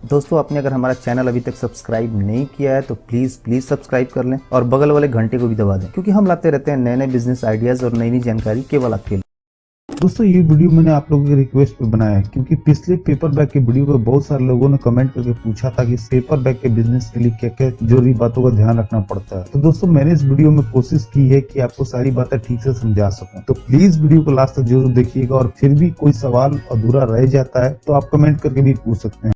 दोस्तों आपने अगर हमारा चैनल अभी तक सब्सक्राइब नहीं किया है तो प्लीज सब्सक्राइब कर लें और बगल वाले घंटे को भी दबा दें, क्योंकि हम लाते रहते हैं नए नए बिजनेस आइडियाज और नई नई जानकारी केवल आपके लिए। दोस्तों ये वीडियो मैंने आप लोगों के रिक्वेस्ट पे बनाया है, क्योंकि पिछले पेपर बैग के वीडियो पे बहुत सारे लोगों ने कमेंट करके पूछा था कि पेपर बैग के बिजनेस के लिए क्या क्या जरूरी बातों का ध्यान रखना पड़ता है। तो दोस्तों मैंने इस वीडियो में कोशिश की है कि आपको सारी बातें ठीक से समझा सकूं। तो प्लीज वीडियो को लास्ट तक जरूर देखिएगा, और फिर भी कोई सवाल अधूरा रह जाता है तो आप कमेंट करके भी पूछ सकते हैं।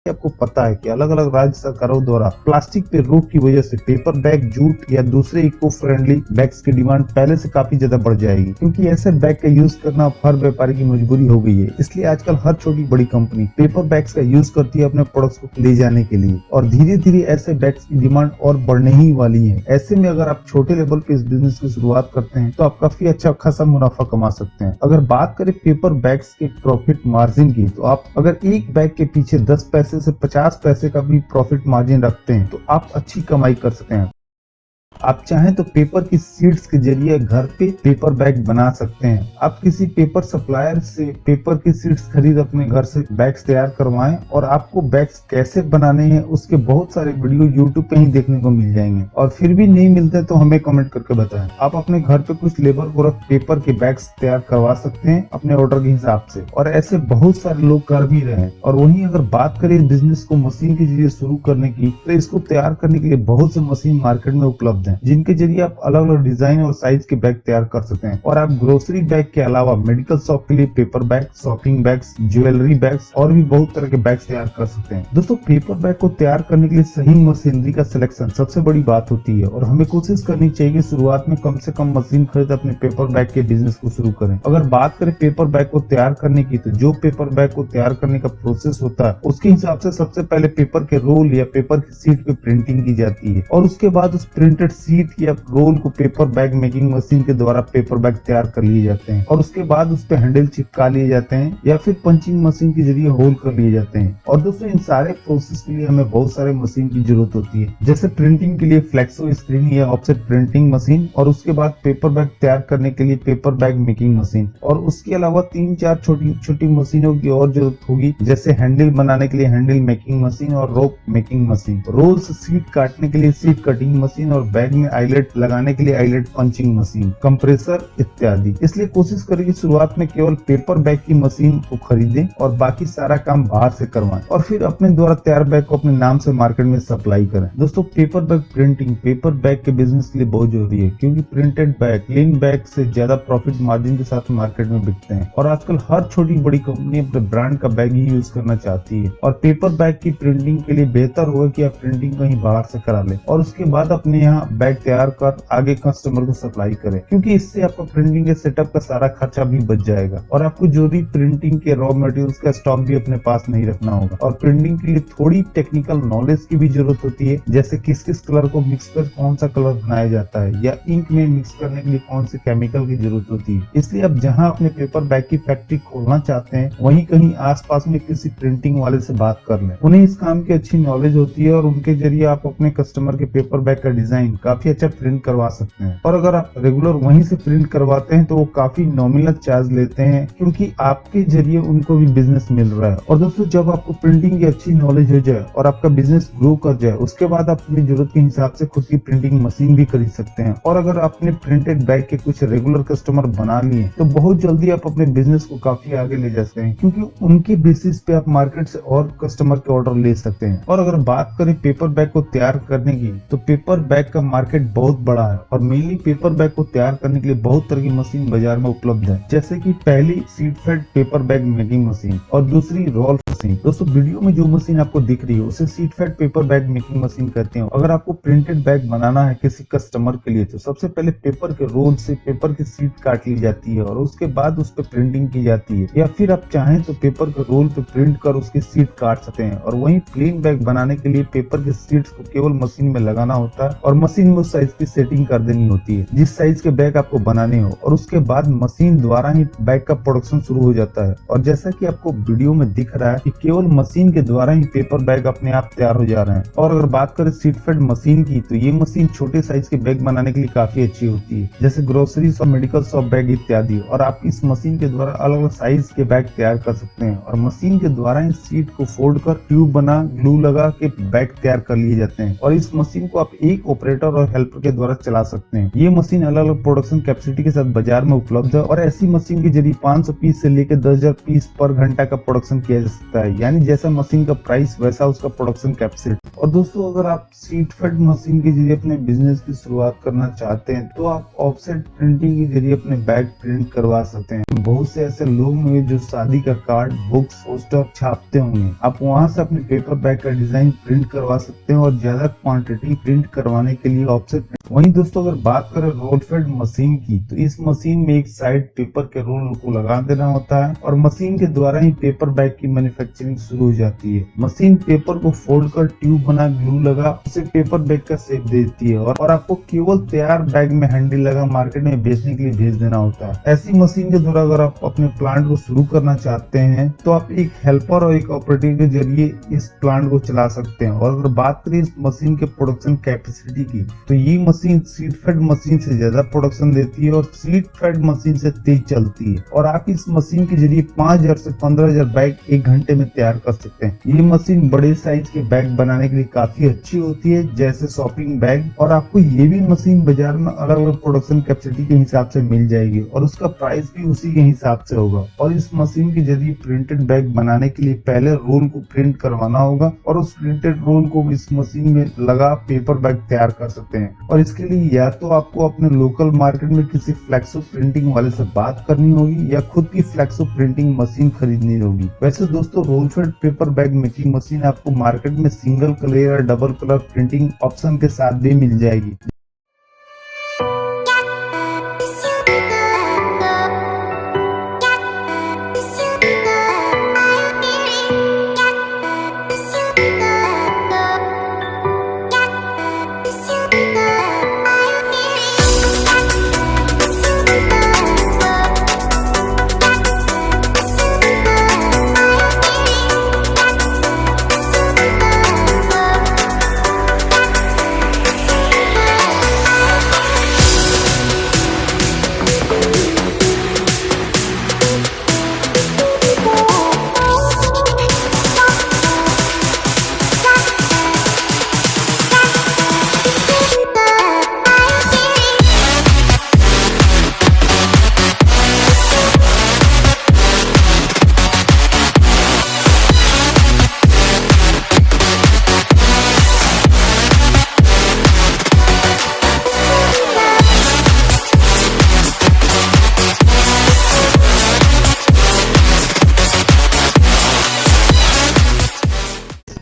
आपको पता है कि अलग अलग राज्य सरकारों द्वारा प्लास्टिक पे रोक की वजह से पेपर बैग, जूट या दूसरे इको फ्रेंडली बैग्स की डिमांड पहले से काफी ज्यादा बढ़ जाएगी, क्योंकि ऐसे बैग का यूज करना हर व्यापारी की मजबूरी हो गई है। इसलिए आजकल हर छोटी बड़ी कंपनी पेपर बैग्स का यूज करती है अपने प्रोडक्ट्स को ले जाने के लिए, और धीरे धीरे ऐसे बैग्स की डिमांड और बढ़ने ही वाली है। ऐसे में अगर आप छोटे लेवल पे इस बिजनेस की शुरुआत करते हैं तो आप काफी अच्छा खासा मुनाफा कमा सकते हैं। अगर बात करें पेपर बैग्स के प्रॉफिट मार्जिन की, तो आप अगर एक बैग के पीछे 10 पैसे से 50 पैसे का भी प्रॉफिट मार्जिन रखते हैं तो आप अच्छी कमाई कर सकते हैं। आप चाहें तो पेपर की सीड्स के जरिए घर पे पेपर बैग बना सकते हैं। आप किसी पेपर सप्लायर से पेपर की सीड्स खरीद अपने घर से बैग्स तैयार करवाएं, और आपको बैग्स कैसे बनाने हैं उसके बहुत सारे वीडियो यूट्यूब पे ही देखने को मिल जाएंगे। और फिर भी नहीं मिलते तो हमें कमेंट करके बताएं। आप अपने घर पे कुछ लेबर को रख पेपर के बैग्स तैयार करवा सकते हैं अपने ऑर्डर के हिसाब से, और ऐसे बहुत सारे लोग कर भी रहे हैं। और वहीं अगर बात करें बिजनेस को मशीन के जरिए शुरू करने की, तो इसको तैयार करने के लिए बहुत से मशीन मार्केट में उपलब्ध है, जिनके जरिए आप अलग अलग डिजाइन और साइज के बैग तैयार कर सकते हैं। और आप ग्रोसरी बैग के अलावा मेडिकल शॉप के लिए paper bag, shopping bags, jewellery bags और भी बहुत तरह के बैग्स तैयार कर सकते हैं। दोस्तों पेपर बैग को तैयार करने के लिए सही मशीनरी का सिलेक्शन सबसे बड़ी बात होती है, और हमें कोशिश करनी चाहिए कि शुरुआत में कम से कम मशीन खरीद अपने पेपर बैग के बिजनेस को शुरू करें। अगर बात करें पेपर बैग को तैयार करने की, तो जो पेपर बैग को तैयार करने का प्रोसेस होता है उसके हिसाब से सबसे पहले पेपर के रोल या पेपर की सीट पे प्रिंटिंग की जाती है, और उसके बाद उस प्रिंटेड सीट या रोल को पेपर बैग मेकिंग मशीन के द्वारा पेपर बैग तैयार कर लिए जाते हैं, और उसके बाद उस पे हैंडल चिपका लिए जाते हैं या फिर पंचिंग मशीन के जरिए होल कर लिए जाते हैं। और दोस्तों इन सारे प्रोसेस के लिए हमें बहुत सारे मशीन की जरूरत होती है, जैसे प्रिंटिंग के लिए फ्लेक्सो स्क्रीन या ऑफसेट प्रिंटिंग मशीन, और उसके बाद पेपर बैग तैयार करने के लिए पेपर बैग मेकिंग मशीन, और उसके अलावा 3-4 छोटी छोटी मशीनों की और जरूरत होगी, जैसे हैंडल बनाने के लिए हैंडल मेकिंग मशीन और रोप मेकिंग मशीन, रोल्स सीट काटने के लिए सीट कटिंग मशीन, और बैग में आईलेट लगाने के लिए आईलेट पंचिंग मशीन, कंप्रेसर इत्यादि। इसलिए कोशिश करें कि शुरुआत में केवल पेपर बैग की मशीन को खरीदें और बाकी सारा काम बाहर से करवाएं, और फिर अपने द्वारा तैयार बैग को अपने नाम से मार्केट में सप्लाई करें। दोस्तों paper bag printing paper bag के बिजनेस के लिए बहुत जरूरी है, क्योंकि प्रिंटेड बैग क्लीन बैग से ज्यादा प्रॉफिट मार्जिन के साथ मार्केट में बिकते हैं, और आजकल हर छोटी बड़ी कंपनी अपने ब्रांड का बैग ही यूज करना चाहती है। और पेपर बैग की प्रिंटिंग के लिए बेहतर होगा कि आप प्रिंटिंग कहीं बाहर से करा लें, और उसके बाद अपने यहाँ बैग तैयार कर आगे कस्टमर को सप्लाई करें, क्योंकि इससे आपका प्रिंटिंग के सेटअप का सारा खर्चा भी बच जाएगा, और आपको जो भी प्रिंटिंग के रॉ मटेरियल्स का स्टॉक भी अपने पास नहीं रखना होगा। और प्रिंटिंग के लिए थोड़ी टेक्निकल नॉलेज की भी जरूरत होती है, जैसे किस किस कलर को मिक्स कर कौन सा कलर बनाया जाता है, या इंक में मिक्स करने के लिए कौन से केमिकल की जरूरत होती है। इसलिए आप जहाँ अपने पेपर बैग की फैक्ट्री खोलना चाहते हैं वहीं कहीं आसपास में किसी प्रिंटिंग वाले से बात कर लें। उन्हें इस काम की अच्छी नॉलेज होती है, और उनके जरिए आप अपने कस्टमर के पेपर बैग का डिजाइन काफी अच्छा प्रिंट करवा सकते हैं। और अगर आप रेगुलर वहीं से प्रिंट करवाते हैं तो वो काफी नॉमिनल चार्ज लेते हैं, क्योंकि आपके जरिए उनको भी बिजनेस मिल रहा है। और दोस्तों जब आपको प्रिंटिंग की अच्छी नॉलेज हो जाए और आपका बिजनेस ग्रो कर जाए, उसके बाद आप अपनी जरूरत के हिसाब से खुद की प्रिंटिंग मशीन भी खरीद सकते हैं। और अगर आपने प्रिंटेड बैग के कुछ रेगुलर कस्टमर बना लिए तो बहुत जल्दी आप अपने बिजनेस को काफी आगे ले जा सकते हैं, क्योंकि उनके बेसिस पे आप मार्केट से और कस्टमर के ऑर्डर ले सकते हैं। और अगर बात करें पेपर बैग को तैयार करने की, तो पेपर बैग का मार्केट बहुत बड़ा है, और मेनली पेपर बैग को तैयार करने के लिए बहुत तरह की मशीन बाजार में उपलब्ध है, जैसे कि पहली sheet fed paper bag making machine और दूसरी रोल मशीन। दोस्तों वीडियो में जो मशीन आपको दिख रही है उसे sheet fed paper bag making machine कहते हैं। अगर आपको प्रिंटेड बैग बनाना है किसी कस्टमर के लिए, तो सबसे पहले पेपर के रोल से पेपर की सीट काट ली जाती है, और उसके बाद उस पर प्रिंटिंग की जाती है, या फिर आप चाहें तो पेपर के रोल पे प्रिंट कर उसकी सीट काट सकते हैं। और वहीं प्लेन बैग बनाने के लिए पेपर के सीट्स को केवल मशीन में लगाना होता है, और मशीन मशीन में उस साइज की सेटिंग कर देनी होती है जिस साइज के बैग आपको बनाने हो, और उसके बाद मशीन द्वारा ही बैग का प्रोडक्शन शुरू हो जाता है। और जैसा कि आपको वीडियो में दिख रहा है कि केवल मशीन के द्वारा ही पेपर बैग अपने आप तैयार हो जा रहे हैं। और अगर बात करें सीट फेड मशीन की, तो ये मशीन छोटे साइज के बैग बनाने के लिए काफी अच्छी होती है, जैसे ग्रोसरी और मेडिकल शॉप बैग इत्यादि। और आप इस मशीन के द्वारा अलग अलग साइज के बैग तैयार कर सकते हैं, और मशीन के द्वारा ही सीट को फोल्ड कर ट्यूब बना ग्लू लगा के बैग तैयार कर लिए जाते हैं। और इस मशीन को आप एक ऑपरेटर और हेल्पर के द्वारा चला सकते हैं। ये मशीन अलग अलग प्रोडक्शन कैपेसिटी के साथ बाजार में उपलब्ध है, और ऐसी मशीन के जरिए 500 पीस से लेकर 10,000 पीस पर घंटा का प्रोडक्शन किया जा सकता है। यानी जैसा मशीन का प्राइस वैसा उसका प्रोडक्शन कैपेसिटी। और दोस्तों, अगर आप सीट फेड मशीन के जरिए अपने बिजनेस की शुरुआत करना चाहते हैं तो आप ऑफसेट प्रिंटिंग के जरिए अपने बैग प्रिंट करवा सकते हैं। बहुत से ऐसे लोग होंगे जो शादी का कार्ड, बुक्स, पोस्टर छापते होंगे। आप वहां से अपने पेपर बैग का डिजाइन प्रिंट करवा सकते हैं, और ज्यादा क्वांटिटी प्रिंट करवाने के लिए ऑफसेट। वहीं दोस्तों, अगर बात करें रोल फेड मशीन की, तो इस मशीन में एक साइड पेपर के रोल को लगा देना होता है, और मशीन के द्वारा ही पेपर बैग की मैन्युफैक्चरिंग शुरू हो जाती है। मशीन पेपर को फोल्ड कर ट्यूब बना ग्लू लगा उसे पेपर बैग का शेप देती है, और आपको केवल तैयार बैग में हैंडल लगा मार्केट में बेचने के लिए भेज देना होता है। ऐसी मशीन के द्वारा अगर आप अपने प्लांट को शुरू करना चाहते हैं तो आप एक हेल्पर और एक ऑपरेटर के जरिए इस प्लांट को चला सकते हैं। और अगर बात करें इस मशीन के प्रोडक्शन कैपेसिटी की, तो ये मशीन सीट फेड मशीन से ज्यादा प्रोडक्शन देती है और सीट फेड मशीन से तेज चलती है। और आप इस मशीन के जरिए 5,000 से 15,000 बैग एक घंटे में तैयार कर सकते हैं। ये मशीन बड़े साइज के बैग बनाने के लिए काफी अच्छी होती है, जैसे शॉपिंग बैग। और आपको ये भी मशीन बाजार में अलग अलग प्रोडक्शन कैपेसिटी के हिसाब से मिल जाएगी, और उसका प्राइस भी उसी के हिसाब से होगा। और इस मशीन के जरिए प्रिंटेड बैग बनाने के लिए पहले रोल को प्रिंट करवाना होगा, और उस प्रिंटेड रोल को इस मशीन में लगा पेपर बैग तैयार कर सकते हैं। और इसके लिए या तो आपको अपने लोकल मार्केट में किसी फ्लेक्सो प्रिंटिंग वाले से बात करनी होगी, या खुद की फ्लेक्सो प्रिंटिंग मशीन खरीदनी होगी। वैसे दोस्तों, roll fed paper bag making machine आपको मार्केट में सिंगल कलर या डबल कलर प्रिंटिंग ऑप्शन के साथ भी मिल जाएगी।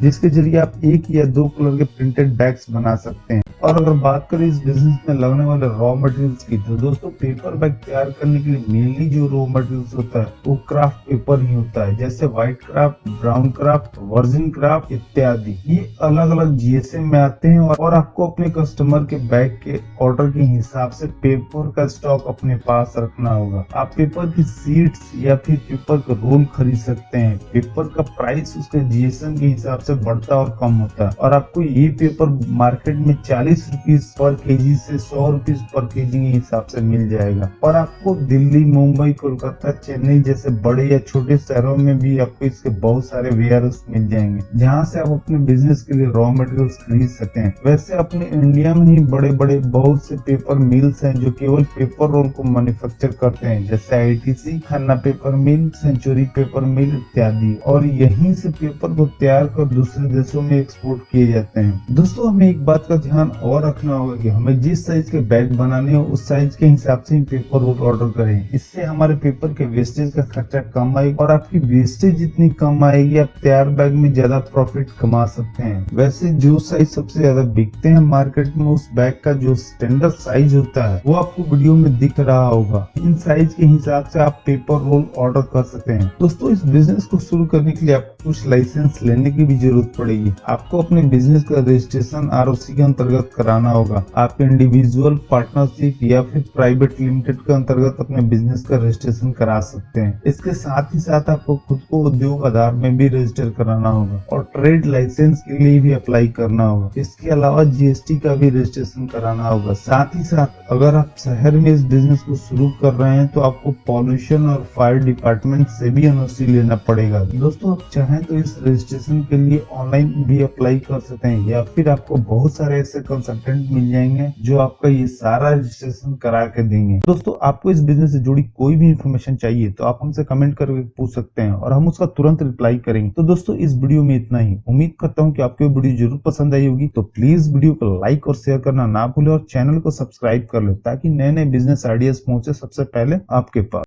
जिसके जरिए आप एक या दो कलर के प्रिंटेड बैग्स बना सकते हैं। और अगर बात करें इस बिजनेस में लगने वाले रॉ मटेरियल्स की, तो दोस्तों पेपर बैग तैयार करने के लिए मेनली जो रॉ मटेरियल्स होता है वो क्राफ्ट पेपर ही होता है, जैसे white craft, brown craft, virgin craft इत्यादि। ये अलग अलग जीएसएम में आते हैं, और आपको अपने कस्टमर के बैग के ऑर्डर के हिसाब से पेपर का स्टॉक अपने पास रखना होगा। आप पेपर की शीट्स या फिर पेपर का रोल खरीद सकते हैं। पेपर का प्राइस उसके जीएसएम के हिसाब से बढ़ता और कम होता है, और आपको ये पेपर मार्केट में 40 रुपीज पर केजी से 100 रुपीज पर केजी के हिसाब से मिल जाएगा। और आपको दिल्ली, मुंबई, कोलकाता, चेन्नई जैसे बड़े या छोटे शहरों में भी आपको इसके बहुत सारे वेयरहाउस मिल जाएंगे, जहां से आप अपने बिजनेस के लिए रॉ मटेरियल्स खरीद सकते हैं। वैसे अपने इंडिया में ही बड़े बड़े बहुत से पेपर मिल्स हैं जो केवल पेपर रोल को मैन्युफैक्चर करते हैं, जैसे आईटीसी, खन्ना पेपर मिल, सेंचुरी पेपर मिल इत्यादि। और यहीं से पेपर को तैयार कर दूसरे देशों में एक्सपोर्ट किए जाते हैं। दोस्तों, हमें एक बात का ध्यान और रखना होगा कि हमें जिस साइज के बैग बनाने हो उस साइज के हिसाब से ही पेपर रोल ऑर्डर करें। इससे हमारे पेपर के वेस्टेज का खर्चा कम आएगा, और आपकी वेस्टेज जितनी कम आएगी आप तैयार बैग में ज्यादा प्रॉफिट कमा सकते हैं। वैसे जो साइज सबसे ज्यादा बिकते हैं मार्केट में, उस बैग का जो स्टैंडर्ड साइज होता है वो आपको वीडियो में दिख रहा होगा। इन साइज के हिसाब से आप पेपर रोल ऑर्डर कर सकते हैं। दोस्तों, इस बिजनेस को शुरू करने के लिए आपको कुछ लाइसेंस लेने की भी जरूरत पड़ेगी। आपको अपने बिजनेस का रजिस्ट्रेशन आरओसी के अंतर्गत कराना होगा। आप इंडिविजुअल, पार्टनरशिप या फिर प्राइवेट लिमिटेड के अंतर्गत अपने बिजनेस का रजिस्ट्रेशन करा सकते हैं। इसके साथ ही साथ आपको खुद को उद्योग आधार में भी रजिस्टर कराना होगा और ट्रेड लाइसेंस के लिए भी अप्लाई करना होगा। इसके अलावा जीएसटी का भी रजिस्ट्रेशन कराना होगा। साथ ही साथ अगर आप शहर में इस बिजनेस को शुरू कर रहे हैं तो आपको पॉल्यूशन और फायर डिपार्टमेंट से भी एनओसी लेना पड़ेगा। दोस्तों, आप चाहें तो इस रजिस्ट्रेशन के लिए ऑनलाइन भी अप्लाई कर सकते हैं या फिर आपको बहुत सारे ऐसे कंसल्टेंट मिल जाएंगे जो आपका ये सारा रजिस्ट्रेशन करा के देंगे। दोस्तों, आपको इस बिजनेस से जुड़ी कोई भी इंफॉर्मेशन चाहिए तो आप हमसे कमेंट करके पूछ सकते हैं और हम उसका तुरंत रिप्लाई करेंगे। तो दोस्तों, इस वीडियो में इतना ही। उम्मीद करता हूँ कि आपको वीडियो जरूर पसंद आई होगी। तो प्लीज वीडियो को लाइक और शेयर करना ना भूलें और चैनल को सब्सक्राइब कर ले ताकि नए नए बिजनेस आइडियाज पहुंचे सबसे पहले आपके पास।